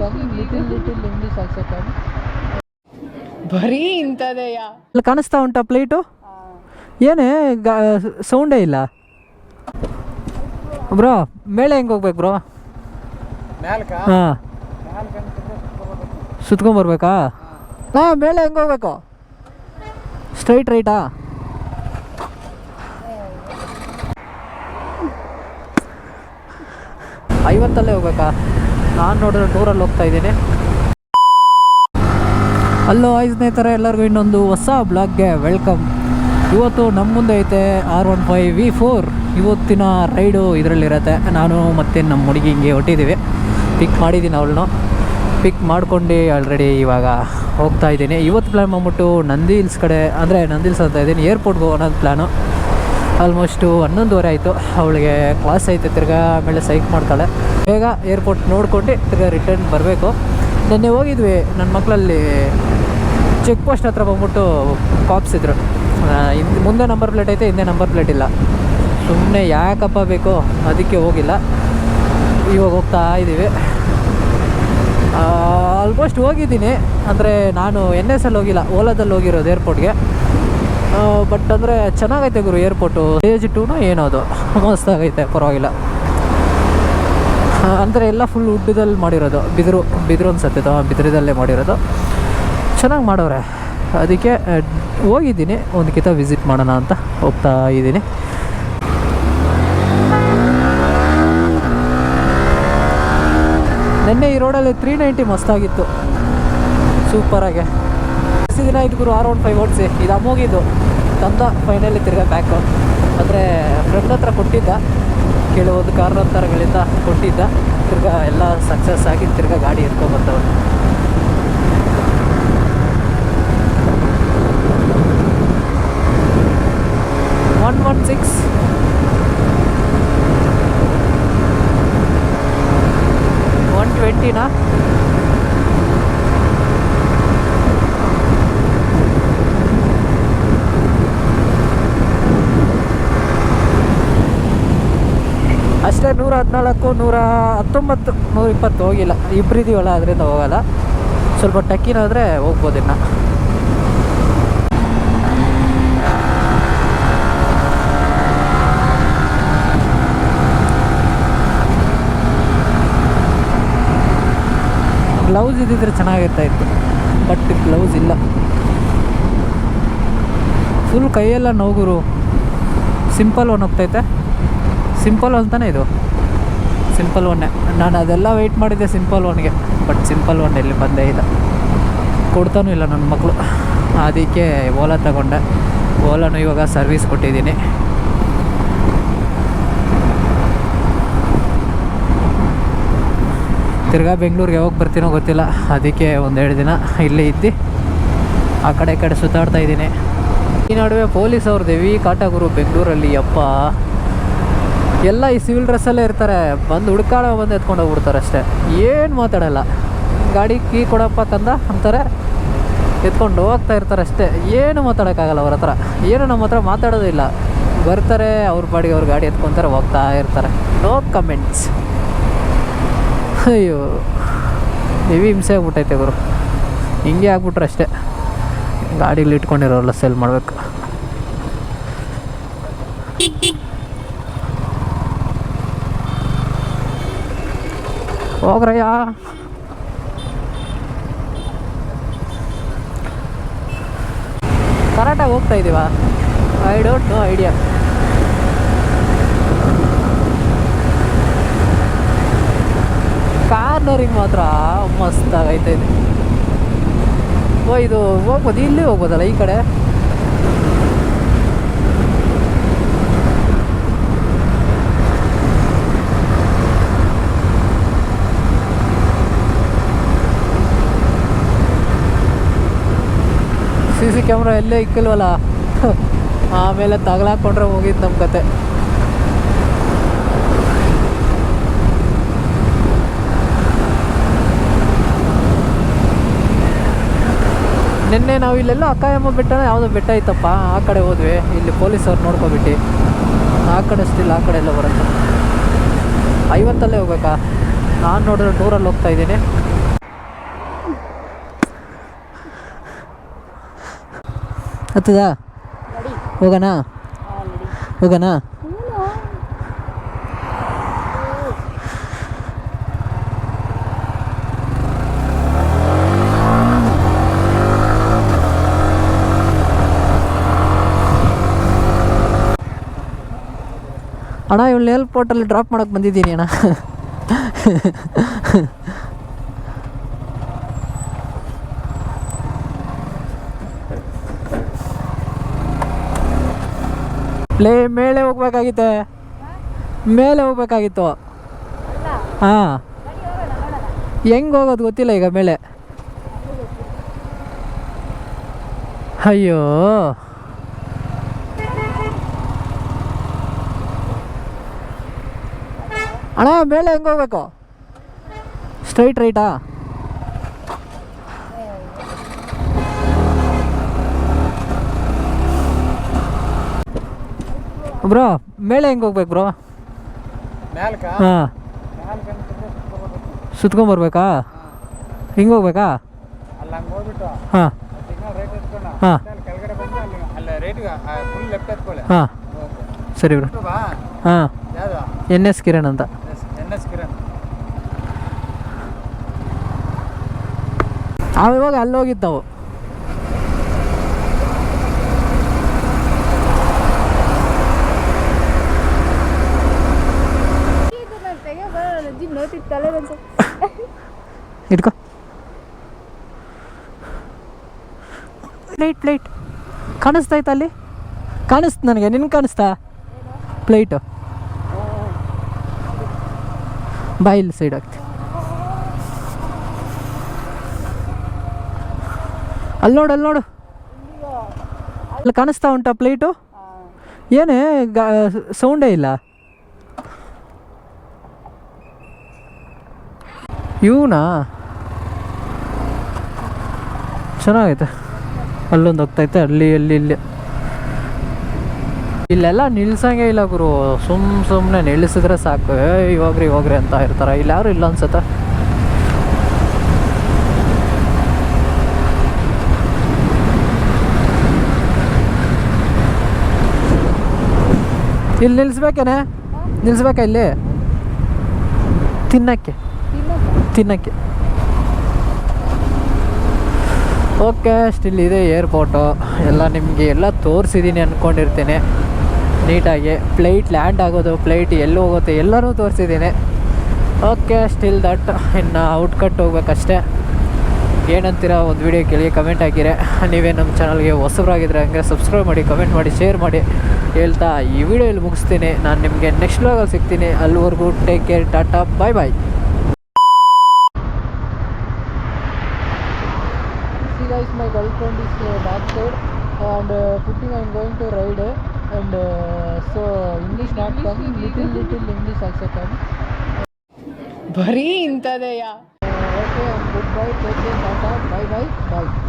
Come little English also come. ಬರೀ ಇಂಥದೆಯಾ? ಅಲ್ಲಿ ಕಾಣಿಸ್ತಾ ಉಂಟಾ ಪ್ಲೇಟು? ಏನೇ ಸೌಂಡೇ ಇಲ್ಲ ಬ್ರೋ. ಮೇಲೆ ಹೆಂಗೆ ಹೋಗ್ಬೇಕು ಬ್ರೋ? ಹಾಂ, ಸುತ್ಕೊಂಬರ್ಬೇಕಾ? ಹಾಂ, ಮೇಲೆ ಹೆಂಗೆ ಹೋಗ್ಬೇಕು? ಸ್ಟ್ರೈಟ್ ರೈಟಾ? ಐವತ್ತಲ್ಲೇ ಹೋಗ್ಬೇಕಾ? ನಾನು ನೋಡಿದ್ರೆ 100 ಹೋಗ್ತಾ ಇದ್ದೀನಿ. ಹಲೋ ಸ್ನೇಹಿತರೆ, ಎಲ್ಲರಿಗೂ ಇನ್ನೊಂದು ಹೊಸ ಬ್ಲಾಗ್ಗೆ ವೆಲ್ಕಮ್. ಇವತ್ತು ನಮ್ಮ ಮುಂದೆ ಐತೆ R15 V4. ಇವತ್ತಿನ ರೈಡು ಇದರಲ್ಲಿರತ್ತೆ. ನಾನು ಮತ್ತು ನಮ್ಮ ಹುಡುಗಿ ಹಿಂಗೆ ಹೊಟ್ಟಿದ್ದೀವಿ. ಪಿಕ್ ಮಾಡಿದ್ದೀನಿ, ಅವಳನ್ನು ಪಿಕ್ ಮಾಡ್ಕೊಂಡು ಆಲ್ರೆಡಿ ಇವಾಗ ಹೋಗ್ತಾ ಇದ್ದೀನಿ. ಇವತ್ತು ಪ್ಲ್ಯಾನ್ ಬಂದ್ಬಿಟ್ಟು ನಂದಿ ಹಿಲ್ಸ್ ಕಡೆ, ಅಂದರೆ ನಂದಿ ಹಿಲ್ಸ್ ಅಂತ ಇದ್ದೀನಿ, ಏರ್ಪೋರ್ಟ್ಗೆ ಹೋಗೋಣ ಪ್ಲ್ಯಾನು. ಆಲ್ಮೋಸ್ಟು 11:30 ಆಯಿತು. ಅವಳಿಗೆ ಕ್ಲಾಸ್ ಐತೆ, ತಿರ್ಗಾ ಆಮೇಲೆ ಸೈಕ್ ಮಾಡ್ತಾಳೆ. ಬೇಗ ಏರ್ಪೋರ್ಟ್ ನೋಡ್ಕೊಂಡು ತಿರ್ಗಾ ರಿಟರ್ನ್ ಬರಬೇಕು. ನೆನ್ನೆ ಹೋಗಿದ್ವಿ, ನನ್ನ ಮಕ್ಕಳಲ್ಲಿ ಚೆಕ್ ಪೋಸ್ಟ್ ಹತ್ರ ಬಂದ್ಬಿಟ್ಟು ಕಾಪ್ಸ್ ಇದ್ರು. ಮುಂದೆ ನಂಬರ್ ಪ್ಲೇಟ್ ಐತೆ, ಹಿಂದೆ ನಂಬರ್ ಪ್ಲೇಟ್ ಇಲ್ಲ. ಸುಮ್ಮನೆ ಯಾಕಪ್ಪ ಬೇಕು, ಅದಕ್ಕೆ ಹೋಗಿಲ್ಲ. ಇವಾಗ ಹೋಗ್ತಾ ಇದ್ದೀವಿ. ಆಲ್ಮೋಸ್ಟ್ ಹೋಗಿದ್ದೀನಿ, ಅಂದರೆ ನಾನು NS ಅಲ್ಲಿ ಹೋಗಿಲ್ಲ, ಓಲಾದಲ್ಲಿ ಹೋಗಿರೋದು ಏರ್ಪೋರ್ಟ್ಗೆ. ಬಟ್ ಅಂದರೆ ಚೆನ್ನಾಗೈತೆ ಗುರು ಏರ್ಪೋರ್ಟು. ಸ್ಟೇಜ್ 2 ಏನೋ ಅದು ಮಸ್ತಾಗೈತೆ, ಪರವಾಗಿಲ್ಲ. ಅಂದರೆ ಎಲ್ಲ ಫುಲ್ ವುಡ್ಡಲ್ಲಿ ಮಾಡಿರೋದು, ಬಿದಿರು ಅನ್ಸತ್ತೆ, ಬಿದಿರದಲ್ಲೇ ಮಾಡಿರೋದು. ಚೆನ್ನಾಗಿ ಮಾಡೋರೆ. ಅದಕ್ಕೆ ಹೋಗಿದ್ದೀನಿ, ಒಂದು ಕಿತ ವಿಸಿಟ್ ಮಾಡೋಣ ಅಂತ ಹೋಗ್ತಾ ಇದ್ದೀನಿ. ನೆನ್ನೆ ಈ ರೋಡಲ್ಲಿ 390 ಮಸ್ತಾಗಿತ್ತು, ಸೂಪರಾಗೆ. ಎಷ್ಟು ದಿನ ಆಯ್ತು ಗುರು R15 ಓಡಿಸಿ. ಇದು ಅಮ್ಮೋಗಿದ್ದು ತಂದ ಫೈನಲಿ ತಿರ್ಗಾ ಬ್ಯಾಕು. ಅಂದರೆ ಫ್ರೆಂಡ್ ಹತ್ರ ಕೊಟ್ಟಿದ್ದ, ಕೆಲವೊಂದು ಕಾರಣಾಂತರಗಳಿಂದ ಕೊಟ್ಟಿದ್ದ. ತಿರ್ಗಾ ಎಲ್ಲ ಸಕ್ಸಸ್ ಆಗಿ ತಿರ್ಗಾ ಗಾಡಿ ಎತ್ಕೊಂಡ್ಬರ್ತವೆ. $116 $120 ಅಷ್ಟೇ. 114, 119, 120 ಹೋಗಿಲ್ಲ. ಇಬ್ಬರಿದ್ದೀವಲ್ಲ, ಅದರಿಂದ ಹೋಗಲ್ಲ. ಸ್ವಲ್ಪ ಟಕ್ಕಿನಾದರೆ ಹೋಗ್ಬೋದು ಇನ್ನು. ಗ್ಲೌಸ್ ಇದ್ದಿದ್ರೆ ಚೆನ್ನಾಗಿರ್ತಾ ಇತ್ತು, ಬಟ್ ಗ್ಲೌಸ್ ಇಲ್ಲ. ಫುಲ್ ಕೈಯೆಲ್ಲ ನೋವುಗುರು. ಸಿಂಪಲ್ ಒನ್ ಹೋಗ್ತೈತೆ. ಸಿಂಪಲ್ ಅಂತಾನೆ ಇದು, ಸಿಂಪಲ್ ಒನ್ನೇ. ನಾನು ಅದೆಲ್ಲ ವೆಯ್ಟ್ ಮಾಡಿದ್ದೆ ಸಿಂಪಲ್ ಒನ್ಗೆ, ಬಟ್ ಸಿಂಪಲ್ ಒನ್ ಎಲ್ಲಿ ಬಂದೇ ಇಲ್ಲ, ಕೊಡ್ತಾನೂ ಇಲ್ಲ ನನ್ನ ಮಕ್ಕಳು. ಅದಕ್ಕೆ ಓಲಾ ತಗೊಂಡೆ. ಓಲಾನು ಇವಾಗ ಸರ್ವಿಸ್ ಕೊಟ್ಟಿದ್ದೀನಿ. ತಿರ್ಗಾ ಬೆಂಗಳೂರಿಗೆ ಯಾವಾಗ ಬರ್ತೀನೋ ಗೊತ್ತಿಲ್ಲ. ಅದಕ್ಕೆ 1-2 ದಿನ ಇಲ್ಲೇ ಇದ್ದು ಆ ಕಡೆ ಸುತ್ತಾಡ್ತಾ ಇದ್ದೀನಿ. ಈ ನಡುವೆ ಪೊಲೀಸ್ ಅವ್ರದ್ದು ಹೆವಿ ಕಾಟಗುರು ಬೆಂಗಳೂರಲ್ಲಿ. ಅಪ್ಪ, ಎಲ್ಲ ಈ ಸಿವಿಲ್ ಡ್ರೆಸ್ಸಲ್ಲೇ ಇರ್ತಾರೆ. ಬಂದು ಹುಡ್ಕಾಡ ಬಂದು ಎತ್ಕೊಂಡು ಹೋಗ್ಬಿಡ್ತಾರೆ ಅಷ್ಟೇ. ಏನು ಮಾತಾಡೋಲ್ಲ. ಗಾಡಿ ಕೀ ಕೊಡಪ್ಪ ಕಂದ ಅಂತಾರೆ, ಎತ್ಕೊಂಡು ಹೋಗ್ತಾ ಇರ್ತಾರೆ ಅಷ್ಟೇ. ಏನು ಮಾತಾಡೋಕ್ಕಾಗಲ್ಲ ಅವ್ರ ಹತ್ರ. ಏನು ನಮ್ಮ ಹತ್ರ ಮಾತಾಡೋದು ಇಲ್ಲ. ಬರ್ತಾರೆ, ಅವ್ರ ಪಾಡಿಗೆ ಅವ್ರ ಗಾಡಿ ಎತ್ಕೊತಾರೆ, ಹೋಗ್ತಾ ಇರ್ತಾರೆ. No comments. ಅಯ್ಯೋ, ಹೆವಿ ಹಿಂಸೆ ಆಗ್ಬಿಟ್ಟೈತೆ ಗುರು. ಹಿಂಗೆ ಆಗ್ಬಿಟ್ರೆ ಅಷ್ಟೇ, ಗಾಡೀಲಿ ಇಟ್ಕೊಂಡಿರೋಲ್ಲ ಸೆಲ್ ಮಾಡಬೇಕು. ಹೋಗ್ರಯ್ಯ. ಕರೆಕ್ಟಾಗಿ ಹೋಗ್ತಾ ಇದ್ದೀವ? I don't know idea. Cornering ಮಾತ್ರ ಮಸ್ತಾಗೈತೆ ಇದು. ಇದು ಹೋಗ್ಬೋದು, ಇಲ್ಲಿ ಹೋಗ್ಬೋದಲ್ಲ ಈ ಕಡೆ. CC ಕ್ಯಾಮ್ರಾ ಎಲ್ಲೇ ಇಕ್ಕಿಲ್ವಲ್ಲ, ಆಮೇಲೆ ತಗಲಾಕೊಂಡ್ರೆ ಹೋಗಿದ್ದು ನಮ್ಮ ಕತೆ. ನಿನ್ನೆ ನಾವು ಇಲ್ಲೆಲ್ಲ ಅಕ್ಕಾಯಮ್ಮ ಬೆಟ್ಟನ ಯಾವುದೋ ಬೆಟ್ಟ ಇತ್ತಪ್ಪ, ಆ ಕಡೆ ಹೋದ್ವಿ. ಇಲ್ಲಿ ಪೊಲೀಸವ್ರು ನೋಡ್ಕೊಬಿಟ್ಟು ಆ ಕಡೆ ಸ್ಟಿಲ್ ಆ ಕಡೆ ಎಲ್ಲ ಬರುತ್ತೆ. 50 ಹೋಗ್ಬೇಕಾ? ನಾನು ನೋಡಿದ್ರೆ 100 ಹೋಗ್ತಾ ಇದ್ದೀನಿ. ಹತ್ತದಾ? ಹೋಗೋಣ ಹೋಗೋಣ. ಅಣ್ಣ ಇವಳು ಏರ್ಪೋರ್ಟಲ್ಲಿ ಡ್ರಾಪ್ ಮಾಡೋಕ್ಕೆ ಬಂದಿದ್ದೀನಿ ಅಣ್ಣ. ಮೇಲೆ ಹೋಗ್ಬೇಕಾಗಿತ್ತೆ, ಮೇಲೆ ಹೋಗ್ಬೇಕಾಗಿತ್ತು. ಹಾಂ, ಹೆಂಗೆ ಹೋಗೋದು ಗೊತ್ತಿಲ್ಲ ಈಗ ಮೇಲೆ. ಅಯ್ಯೋ ಅಣ್ಣ ಮೇಲೆ ಹೆಂಗೆ ಹೋಗ್ಬೇಕು? ಸ್ಟ್ರೈಟ್ ರೈಟಾ? ಬ್ರೋ ಮೇಲೆ ಹೆಂಗೆ ಹೋಗ್ಬೇಕು ಬ್ರೋ? ಹಾಂ, ಸುತ್ಕೊಂಬರ್ಬೇಕಾ? ಹಿಂಗೆ ಹೋಗ್ಬೇಕಾ? ಹಾಂ ಹಾಂ ಹಾಂ, ಸರಿ ಬ್ರೋ. ಹಾಂ, NS ಕಿರಣ್ ಅಂತ. ಇವಾಗ ಅಲ್ಲಿ ಹೋಗಿದ್ದು ನಾವು. ಇಟ್ಕೋ ಪ್ಲೇಟ್ ಕಾಣಿಸ್ತಾಯ್ತ ಅಲ್ಲಿ? ಕಾಣಿಸ್ತು ನನಗೆ. ನಿನ್ಗೆ ಕಾಣಿಸ್ತಾ ಪ್ಲೇಟು? ಬಾಯಿ ಇಲ್ಲಿ ಸೈಡ್ ಆಗ್ತಿ. ಅಲ್ಲಿ ನೋಡು ಅಲ್ಲಿ ಕಾಣಿಸ್ತಾ ಉಂಟಾ ಪ್ಲೇಟು? ಏನೇ ಸೌಂಡೇ ಇಲ್ಲ. ಇವನಾ? ಚೆನ್ನಾಗೈತೆ. ಅಲ್ಲೊಂದು ಹೋಗ್ತೈತೆ, ಅಲ್ಲಿ ಇಲ್ಲಿ. ಇಲ್ಲೆಲ್ಲ ನಿಲ್ಸಂಗೆ ಇಲ್ಲ ಗುರು. ಸುಮ್ಮನೆ ನಿಲ್ಲಿಸಿದ್ರೆ ಸಾಕು. ಇವಾಗ್ರಿ ಅಂತ ಇರ್ತಾರೆ. ಇಲ್ಲಿ ಯಾರು ಇಲ್ಲ ಅನ್ಸುತ್ತೆ. ಇಲ್ಲಿ ನಿಲ್ಲಿಸ್ಬೇಕಾ ಇಲ್ಲಿ ತಿನ್ನಕ್ಕೆ? ಓಕೆ, ಸ್ಟಿಲ್ ಇದೆ ಏರ್ಪೋರ್ಟು. ಎಲ್ಲ ನಿಮಗೆ ಎಲ್ಲ ತೋರಿಸಿದ್ದೀನಿ ಅಂದ್ಕೊಂಡಿರ್ತೀನಿ ನೀಟಾಗಿ. ಫ್ಲೈಟ್ ಲ್ಯಾಂಡ್ ಆಗೋದು, ಫ್ಲೈಟ್ ಎಲ್ಲಿ ಹೋಗುತ್ತೆ ಎಲ್ಲರೂ ತೋರಿಸಿದ್ದೀನಿ. ಓಕೆ, ಸ್ಟಿಲ್ ದಟ್ ಇನ್ನು ಔಟ್ಕಟ್ ಹೋಗ್ಬೇಕಷ್ಟೇ. ಏನಂತೀರ ಒಂದು ವಿಡಿಯೋ ಕೆಳಗೆ ಕಮೆಂಟ್ ಹಾಕಿರೆ. ನೀವೇ ನಮ್ಮ ಚಾನಲ್ಗೆ ಹೊಸಬರಾಗಿದ್ದರೆ ಹಂಗೆ ಸಬ್ಸ್ಕ್ರೈಬ್ ಮಾಡಿ, ಕಮೆಂಟ್ ಮಾಡಿ, ಶೇರ್ ಮಾಡಿ ಹೇಳ್ತಾ ಈ ವಿಡಿಯೋ ಇಲ್ಲಿ ಮುಗಿಸ್ತೀನಿ. ನಾನು ನಿಮಗೆ ನೆಕ್ಸ್ಟ್ ವ್ಲಾಗಲ್ಲಿ ಸಿಗ್ತೀನಿ. ಅಲ್ಲಿವರೆಗೂ take care, tata, bye. See guys, my girlfriend is back side and putting I'm going to ride and so English not come, little English also come. ಬರೀ ಇಂಥದೆಯಾ? Okay, and goodbye, take care, tata, bye.